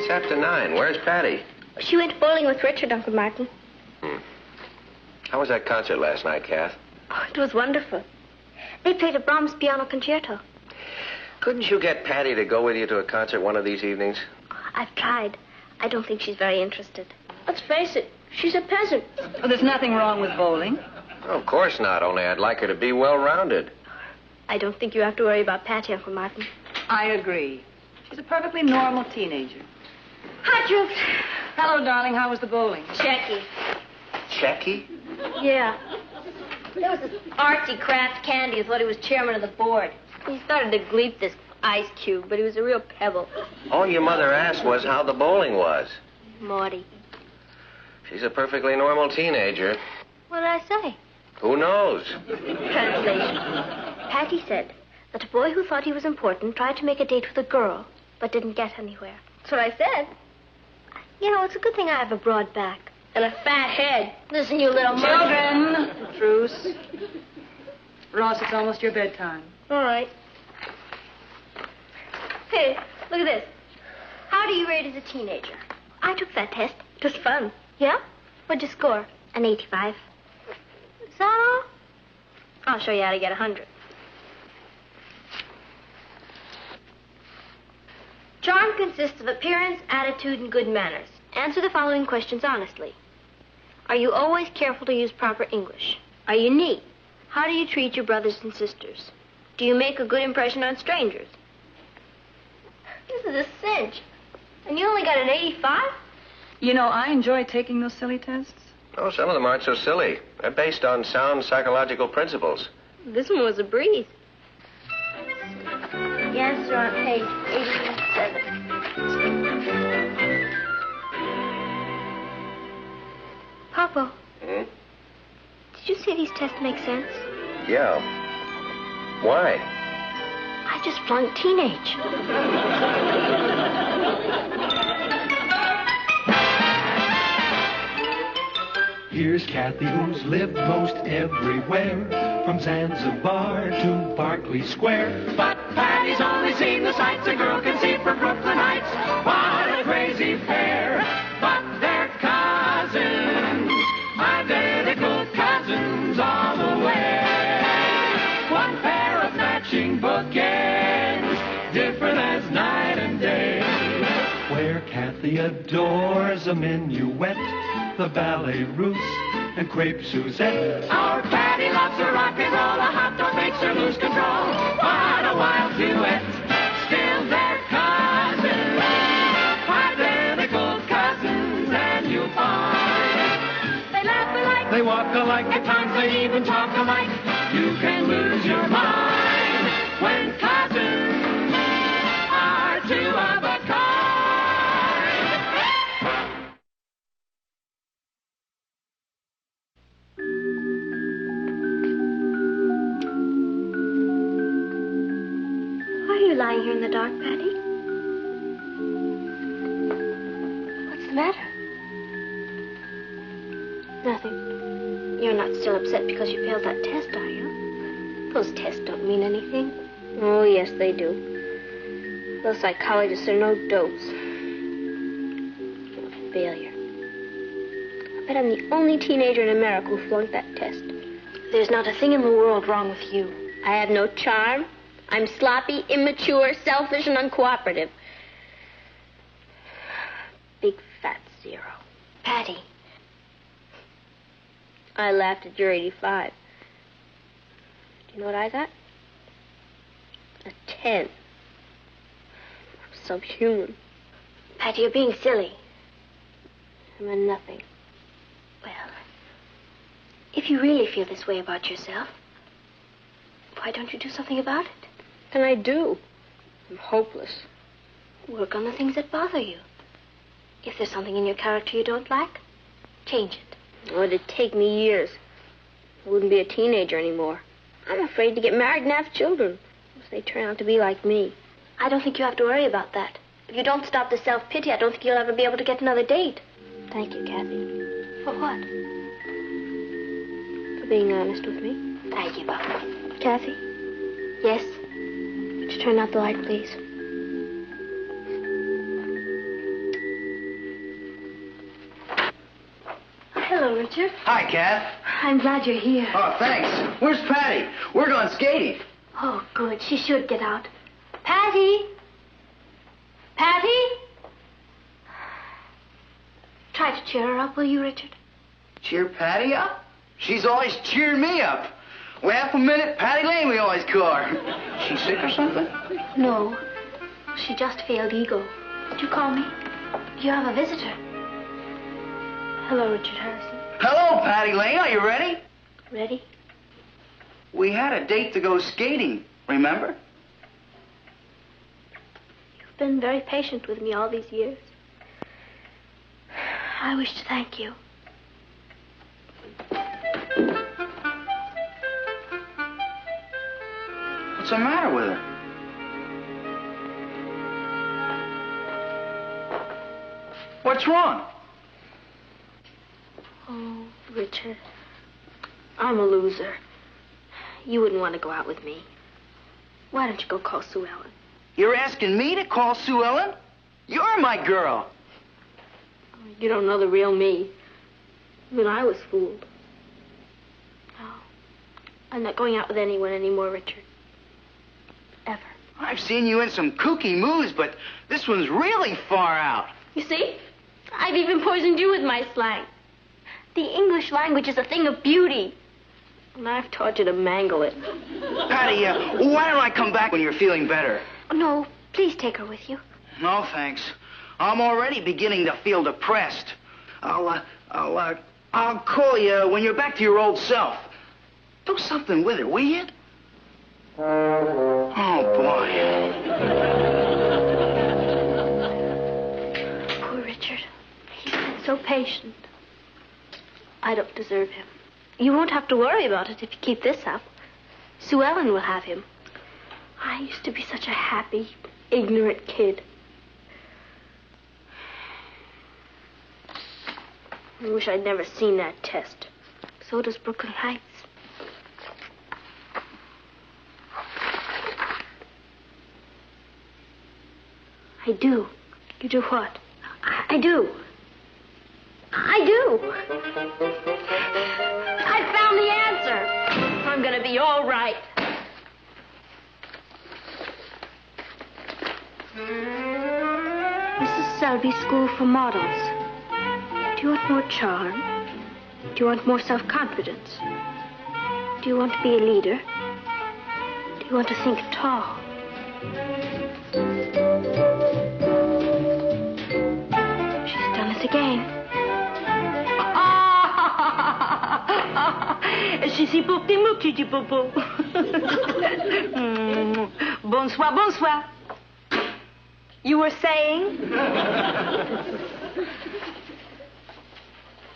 It's after 9. Where's Patty? She went bowling with Richard, Uncle Martin. How was that concert last night, Kath? Oh, it was wonderful. They played a Brahms piano concerto. Couldn't you get Patty to go with you to a concert one of these evenings? I've tried. I don't think she's very interested. Let's face it, she's a peasant. Well, there's nothing wrong with bowling. Oh, of course not, only I'd like her to be well-rounded. I don't think you have to worry about Patty, Uncle Martin. I agree. She's a perfectly normal teenager. Hi, Troops. Hello, darling. How was the bowling? Checky. Checky? Yeah. There was this artsy Kraft Candy who thought he was chairman of the board. He started to gleep this ice cube, but he was a real pebble. All your mother asked was how the bowling was. Morty. She's a perfectly normal teenager. What did I say? Who knows? Translation. Patty said that a boy who thought he was important tried to make a date with a girl, but didn't get anywhere. That's what I said. You know, it's a good thing I have a broad back. And a fat head. Listen, you little Children! Truce. Ross, it's almost your bedtime. All right. Hey, look at this. How do you rate as a teenager? I took that test. It was fun. Yeah? What'd you score? An 85. Is that all? I'll show you how to get 100. Charm consists of appearance, attitude, and good manners. Answer the following questions honestly. Are you always careful to use proper English? Are you neat? How do you treat your brothers and sisters? Do you make a good impression on strangers? This is a cinch. And you only got an 85? You know, I enjoy taking those silly tests. Oh, some of them aren't so silly. They're based on sound psychological principles. This one was a breeze. The answer on page 87. Papa. Hmm? Did you say these tests make sense? Yeah. Why? I just flunked teenage. Here's Kathy, who's lived most everywhere, from Zanzibar to Berkeley Square. But Patty's only seen the sights a girl can see from Brooklyn Heights. What a crazy pair! But they're cousins, identical cousins all the way. One pair of matching bookends, different as night and day. Where Kathy adores a minuet, the ballet russe, and crepe Suzette. Our Patty loves her rock and roll, a hot dog makes her lose control. What a wild duet, still they're cousins, identical cousins, and you'll find they laugh alike, they walk alike, at times they even talk alike. You can lose your mind when cousins are two of a kind. Lying here in the dark, Patty? What's the matter? Nothing. You're not still upset because you failed that test, are you? Those tests don't mean anything. Oh, yes, they do. Those psychologists are no dopes. You're a failure. I bet I'm the only teenager in America who flunked that test. There's not a thing in the world wrong with you. I have no charm. I'm sloppy, immature, selfish, and uncooperative. Big fat zero. Patty. I laughed at your 85. Do you know what I got? A 10. I'm subhuman. Patty, you're being silly. I'm a nothing. Well, if you really feel this way about yourself, why don't you do something about it? Then I do. I'm hopeless. Work on the things that bother you. If there's something in your character you don't like, change it. Oh, it'd take me years. I wouldn't be a teenager anymore. I'm afraid to get married and have children if they turn out to be like me. I don't think you have to worry about that. If you don't stop the self-pity, I don't think you'll ever be able to get another date. Thank you, Kathy. For what? For being honest with me. Thank you, Papa. Kathy? Yes? Would you turn out the light, please? Richard. Hi, Kath. I'm glad you're here. Oh, thanks. Where's Patty? We're going skating. Oh, good. She should get out. Patty? Patty? Try to cheer her up, will you, Richard? Cheer Patty up? She's always cheering me up. Half a minute, Patty Lane we always call her. She sick or something? No. She just failed Eagle. Did you call me? You have a visitor. Hello, Richard Harrison. Hello, Patty Lane. Are you ready? Ready? We had a date to go skating, remember? You've been very patient with me all these years. I wish to thank you. What's the matter with her? What's wrong? Oh, Richard, I'm a loser. You wouldn't want to go out with me. Why don't you go call Sue Ellen? You're asking me to call Sue Ellen? You're my girl. You don't know the real me. Even I was fooled. No, I'm not going out with anyone anymore, Richard. Ever. I've seen you in some kooky moves, but this one's really far out. You see? I've even poisoned you with my slang. The English language is a thing of beauty. And I've taught you to mangle it. Patty, why don't I come back when you're feeling better? No, please take her with you. No, thanks. I'm already beginning to feel depressed. I'll call you when you're back to your old self. Do something with her, will you? Oh, boy. Poor Richard. He's been so patient. I don't deserve him. You won't have to worry about it if you keep this up. Sue Ellen will have him. I used to be such a happy, ignorant kid. I wish I'd never seen that test. So does Brooklyn Heights. I do. You do what? I do. I do. I found the answer. I'm going to be all right. Mrs. Selby School for Models. Do you want more charm? Do you want more self-confidence? Do you want to be a leader? Do you want to think tall? She's done it again. Chichi pour tes mots, chichi popo. Bonsoir, bonsoir. You were saying?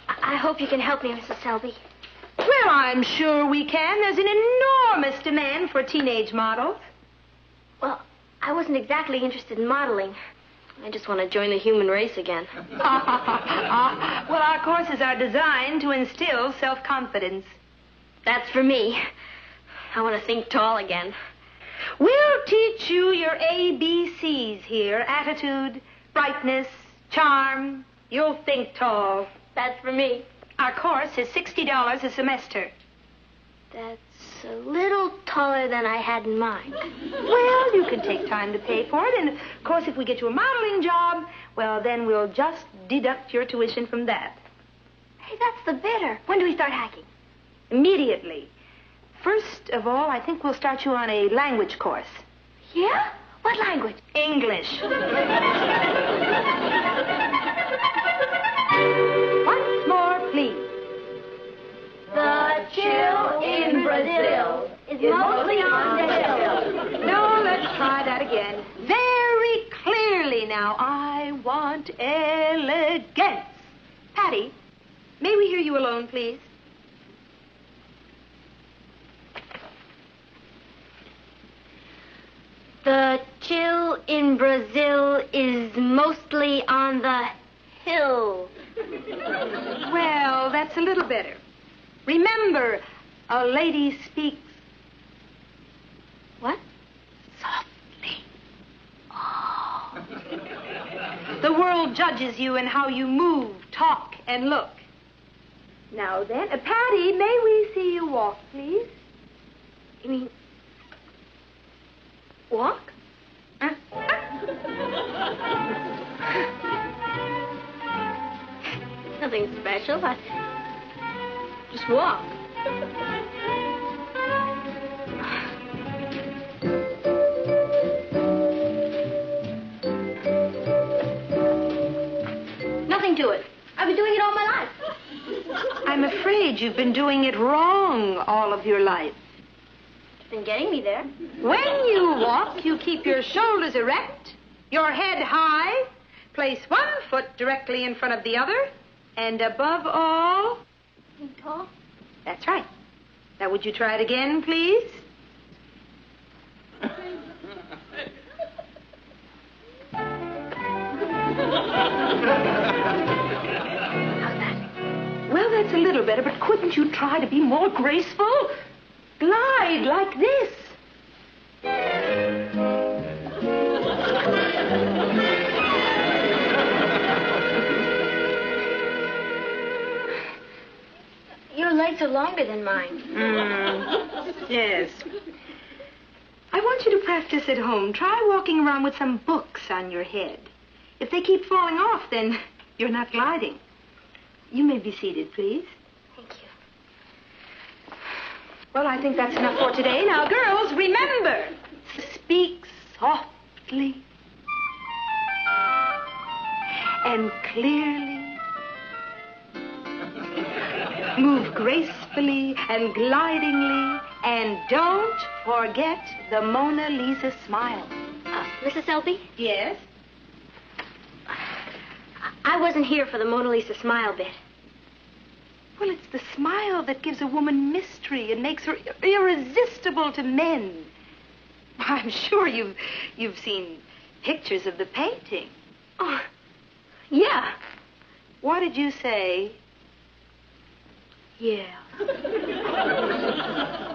I hope you can help me, Mrs. Selby. Well, I'm sure we can. There's an enormous demand for teenage models. Well, I wasn't exactly interested in modeling. I just want to join the human race again. Well, our courses are designed to instill self-confidence. That's for me. I want to think tall again. We'll teach you your ABCs here. Attitude, brightness, charm. You'll think tall. That's for me. Our course is $60 a semester. That's a little taller than I had in mind. Well, you can take time to pay for it. And, of course, if we get you a modeling job, well, then we'll just deduct your tuition from that. Hey, that's the bidder. When do we start hacking? Immediately. First of all, I think we'll start you on a language course. Yeah? What language? English. Once more, please. The chill in Brazil is mostly on the hill. No, let's try that again. Very clearly now. I want elegance. Patty, may we hear you alone, please? The chill in Brazil is mostly on the hill. Well, that's a little better. Remember, a lady speaks... What? Softly. Oh. The world judges you in how you move, talk, and look. Now then, Patty, may we see you walk, please? You mean... walk? Nothing special. I just walk. Nothing to it. I've been doing it all my life. I'm afraid you've been doing it wrong all of your life. It's been getting me there. When you walk, you keep your shoulders erect, your head high, place one foot directly in front of the other, and above all... Being tall? That's right. Now, would you try it again, please? Well, that's a little better, but couldn't you try to be more graceful? Glide like this. Your legs are longer than mine. Yes. I want you to practice at home. Try walking around with some books on your head. If they keep falling off, then you're not gliding. You may be seated, please. Thank you. Well, I think that's enough for today. Now, girls, remember, speak softly and clearly. Move gracefully and glidingly, and don't forget the Mona Lisa smile. Mrs. Selby? Yes? I wasn't here for the Mona Lisa smile bit. Well, it's the smile that gives a woman mystery and makes her irresistible to men. I'm sure you've seen pictures of the painting. Oh, yeah. What did you say? Yeah.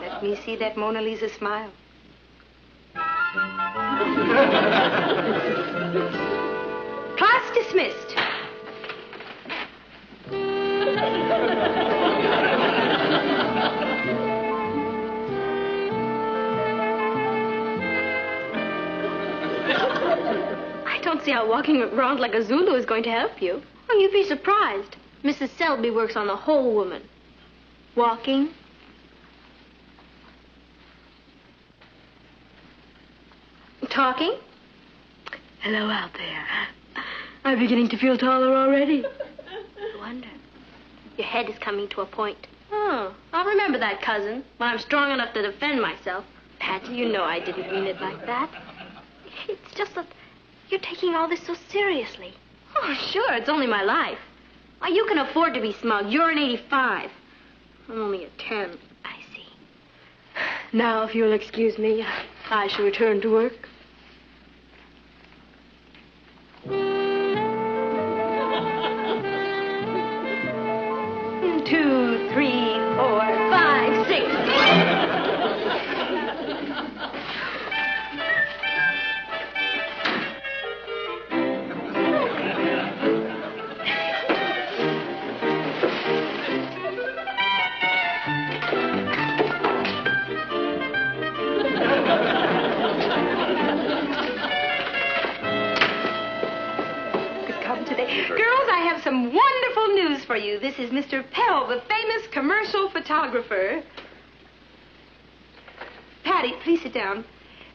Let me see that Mona Lisa smile. Class dismissed. I don't see how walking around like a Zulu is going to help you. Oh, you'd be surprised. Mrs. Selby works on the whole woman. Walking. Talking. Hello out there. I'm beginning to feel taller already. I wonder. Your head is coming to a point. Oh, I'll remember that, cousin, when I'm strong enough to defend myself. Patty, you know I didn't mean it like that. It's just that you're taking all this so seriously. Oh, sure, it's only my life. Why, you can afford to be smug. You're an 85. I'm only a 10. I see. Now, if you'll excuse me, I shall return to work. 2, 3, 4, 5, 6. Girls, I have some wonderful news for you. This is Mr. Pell, the famous commercial photographer. Patty, please sit down.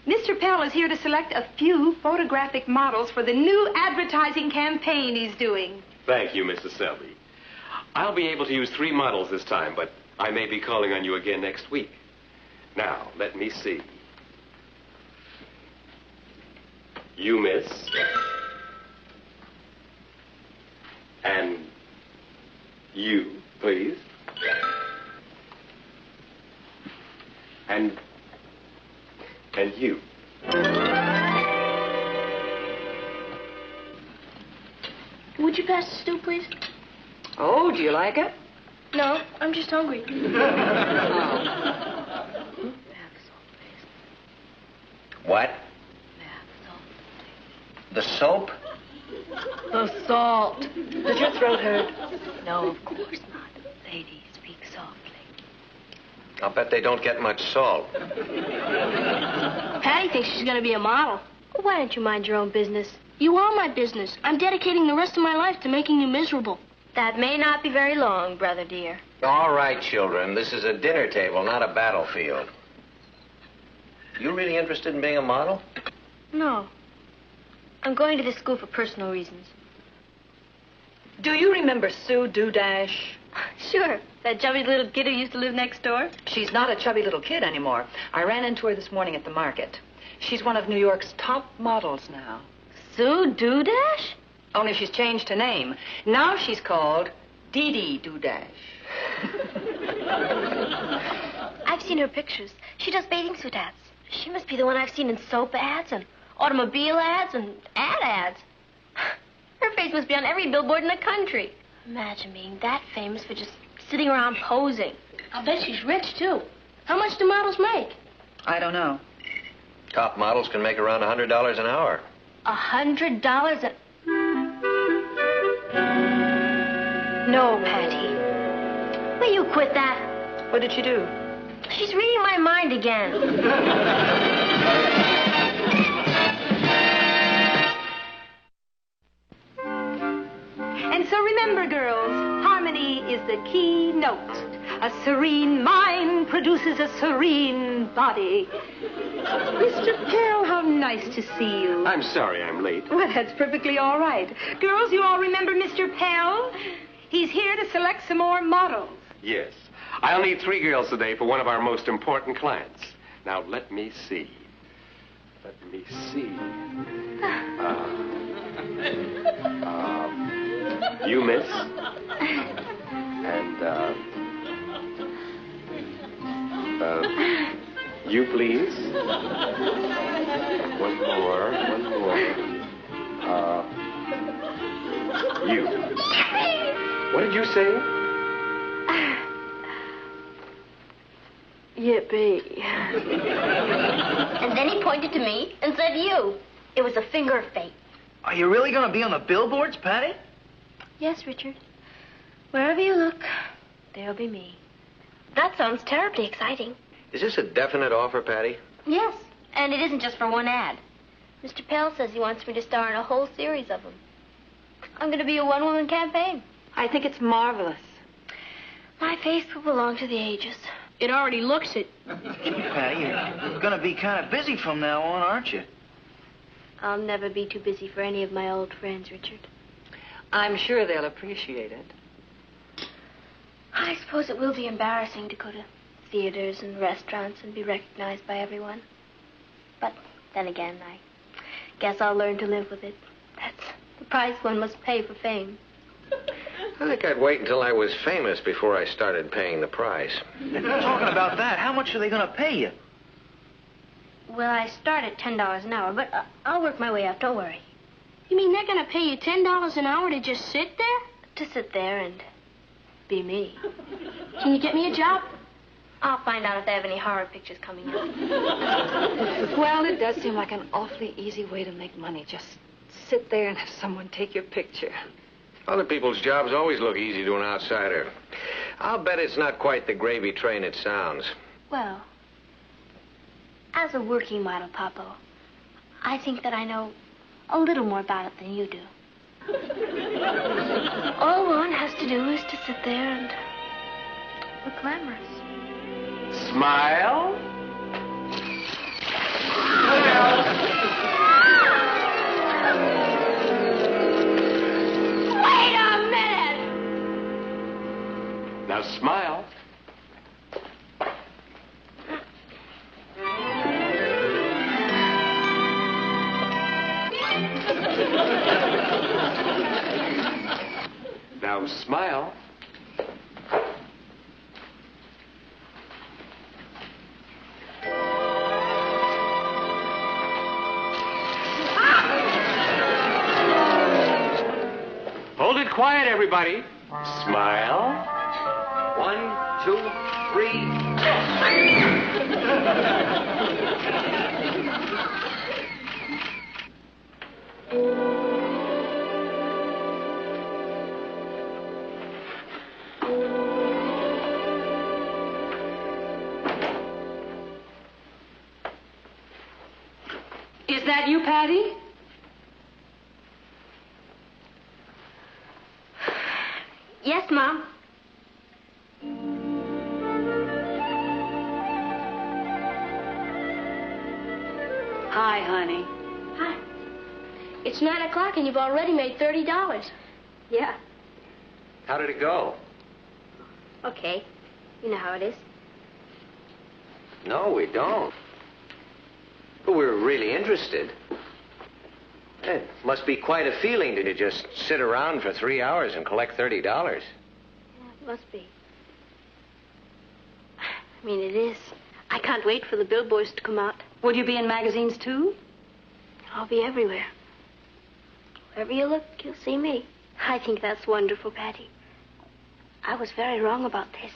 Mr. Pell is here to select a few photographic models for the new advertising campaign he's doing. Thank you, Mrs. Selby. I'll be able to use 3 models this time, but I may be calling on you again next week. Now, let me see. You, miss. And you, please. And you. Would you pass the stew, please? Oh, do you like it? No, I'm just hungry. What? The soap? The salt. Does your throat hurt? No, of course not. lady, speak softly. I'll bet they don't get much salt. Patty thinks she's going to be a model. Why don't you mind your own business? You are my business. I'm dedicating the rest of my life to making you miserable. That may not be very long, brother dear. All right, children. This is a dinner table, not a battlefield. You really interested in being a model? No. I'm going to this school for personal reasons. Do you remember Sue Doodash? Sure. That chubby little kid who used to live next door? She's not a chubby little kid anymore. I ran into her this morning at the market. She's one of New York's top models now. Sue Doodash? Only she's changed her name. Now she's called Dee Dee Doodash. I've seen her pictures. She does bathing suit ads. She must be the one I've seen in soap ads and automobile ads and ads. Her face must be on every billboard in the country. Imagine being that famous for just sitting around posing. I'll bet she's rich, too. How much do models make? I don't know. Top models can make around $100 an hour. $100 an... No, Patty. Will you quit that? What did she do? She's reading my mind again. And so remember, girls, harmony is the key note. A serene mind produces a serene body. Mr. Pell, how nice to see you. I'm sorry I'm late. Well, that's perfectly all right. Girls, you all remember Mr. Pell? He's here to select some more models. Yes. I'll need 3 girls today for one of our most important clients. Now, let me see. You, miss. And, you, please. One more. You. What did you say? Yippee. And then he pointed to me and said, you. It was a finger of fate. Are you really going to be on the billboards, Patty? Yes, Richard. Wherever you look, there'll be me. That sounds terribly exciting. Is this a definite offer, Patty? Yes, and it isn't just for one ad. Mr. Pell says he wants me to star in a whole series of them. I'm going to be a one-woman campaign. I think it's marvelous. My face will belong to the ages. It already looks it. Patty, you're going to be kind of busy from now on, aren't you? I'll never be too busy for any of my old friends, Richard. I'm sure they'll appreciate it. I suppose it will be embarrassing to go to theaters and restaurants and be recognized by everyone. But then again, I guess I'll learn to live with it. That's the price one must pay for fame. I think I'd wait until I was famous before I started paying the price. Talking about that, how much are they going to pay you? Well, I start at $10 an hour, but I'll work my way up, don't worry. You mean they're going to pay you $10 an hour to just sit there? To sit there and be me. Can you get me a job? I'll find out if they have any horror pictures coming out. Well, it does seem like an awfully easy way to make money. Just sit there and have someone take your picture. Other people's jobs always look easy to an outsider. I'll bet it's not quite the gravy train it sounds. Well, as a working model, Papa, I think that I know a little more about it than you do. All one has to do is to sit there and look glamorous. Smile. Wait a minute! Now smile. Now smile. Hold it quiet, everybody. Smile. 1, 2, 3. Is that you, Patty? Yes, Mom. Hi, honey. Hi. It's 9 o'clock and you've already made $30. Yeah. How did it go? Okay. You know how it is. No, we don't. But we're really interested. It must be quite a feeling to just sit around for 3 hours and collect $30. Yeah, it must be. I mean, it is. I can't wait for the billboards to come out. Will you be in magazines, too? I'll be everywhere. Wherever you look, you'll see me. I think that's wonderful, Patty. I was very wrong about this.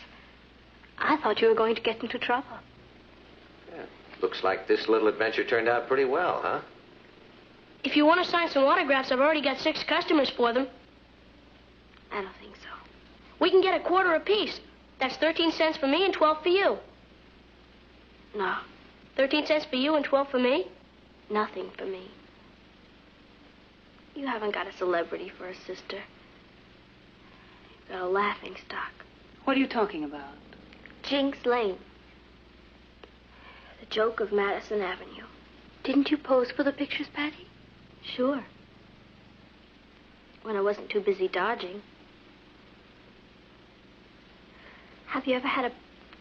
I thought you were going to get into trouble. Yeah. Looks like this little adventure turned out pretty well, huh? If you want to sign some autographs, I've already got 6 customers for them. I don't think so. We can get a quarter apiece. That's 13 cents for me and 12 for you. No. 13 cents for you and 12 for me? Nothing for me. You haven't got a celebrity for a sister. You've got a laughing stock. What are you talking about? Jinx Lane. The joke of Madison Avenue. Didn't you pose for the pictures, Patty? Sure. When I wasn't too busy dodging. Have you ever had a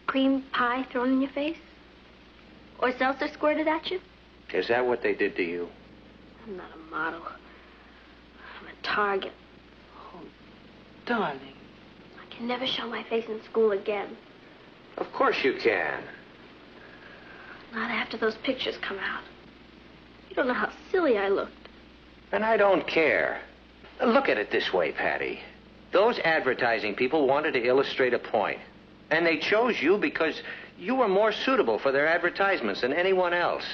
cream pie thrown in your face? Or seltzer squirted at you? Is that what they did to you? I'm not a model. I'm a target. Oh, darling. I can never show my face in school again. Of course you can. Not after those pictures come out. You don't know how silly I looked. And I don't care. Look at it this way, Patty. Those advertising people wanted to illustrate a point. And they chose you because you were more suitable for their advertisements than anyone else.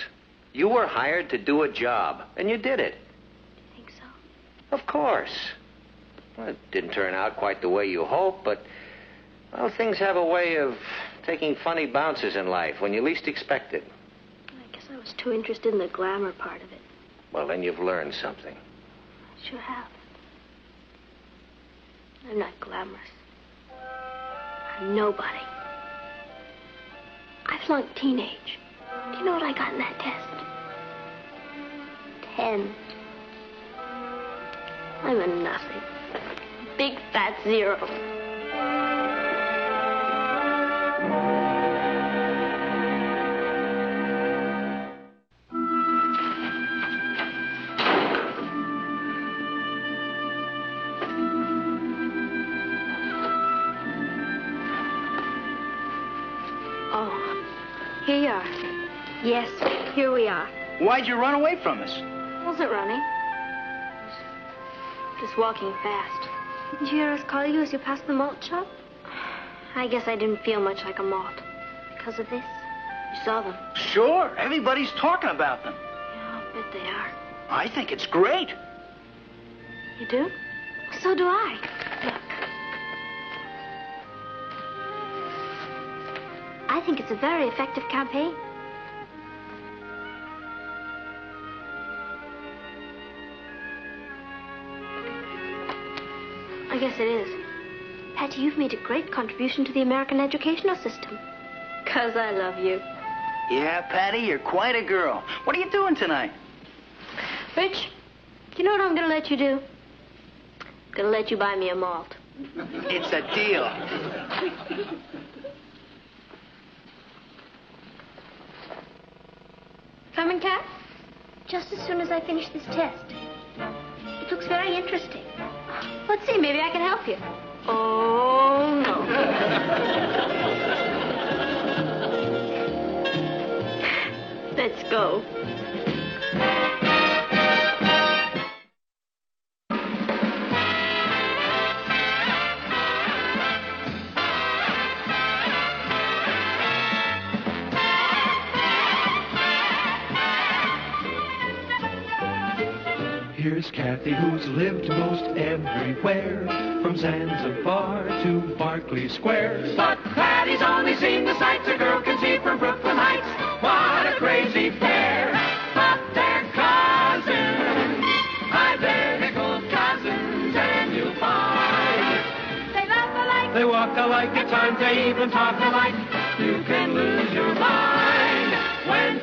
You were hired to do a job, and you did it. Do you think so? Of course. Well, it didn't turn out quite the way you hoped, but, well, things have a way of taking funny bounces in life when you least expect it. I guess I was too interested in the glamour part of it. Well, then you've learned something. I sure have. I'm not glamorous. I'm nobody. I flunked teenage. Do you know what I got in that test? 10. I'm a nothing. Big fat 0. Oh, here you are. Yes, here we are. Why'd you run away from us? I wasn't running. Just walking fast. Didn't you hear us call you as you passed the malt shop? I guess I didn't feel much like a malt. Because of this. You saw them. Sure. Everybody's talking about them. Yeah, I'll bet they are. I think it's great. You do? So do I. Look. I think it's a very effective campaign. I guess it is. Patty, you've made a great contribution to the American educational system. 'Cause I love you. Yeah, Patty, you're quite a girl. What are you doing tonight? Rich, do you know what I'm going to let you do? I'm going to let you buy me a malt. It's a deal. Coming, Cat? Just as soon as I finish this test. It looks very interesting. Let's see, maybe I can help you. Oh, no. Let's go. Here's Kathy, who's lived most everywhere, from Zanzibar to Berkeley Square. But Patty's only seen the sights a girl can see from Brooklyn Heights. What a crazy pair! But they're They walk alike, at times they even talk alike. You can lose your mind when